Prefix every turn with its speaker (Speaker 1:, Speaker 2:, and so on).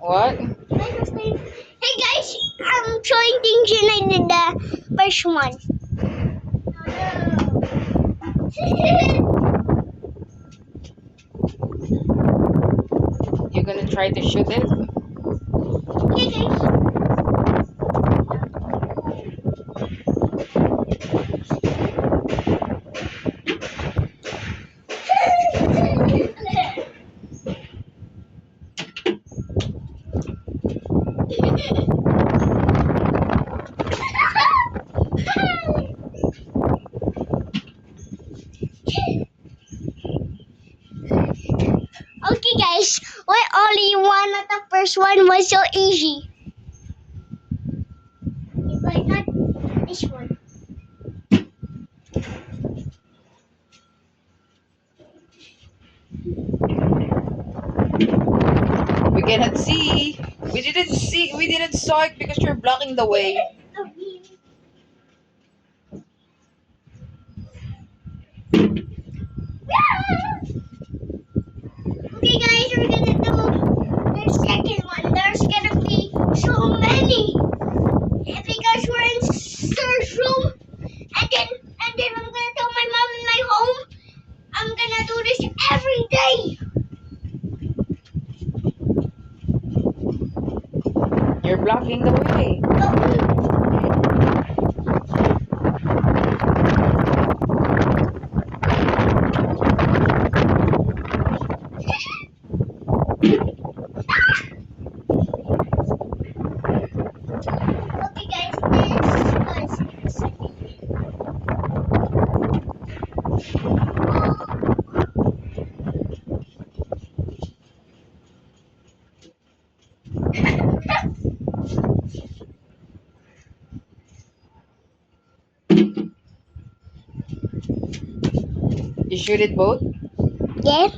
Speaker 1: What?
Speaker 2: Hey guys, I'm showing things and I did the first one.
Speaker 1: You're gonna try to shoot it?
Speaker 2: Okay guys. Okay guys, why only one of the first one was so easy? But not this one.
Speaker 1: We cannot see. We didn't see. We didn't saw it because you're blocking the way.
Speaker 2: Okay guys, we're gonna do the second one. There's gonna be so many. Because we're in Sir's room and then I'm gonna tell my mom in my home I'm gonna do this every day.
Speaker 1: You're blocking the way.
Speaker 2: Okay guys, this was the second.
Speaker 1: You shoot it both?
Speaker 2: Yeah.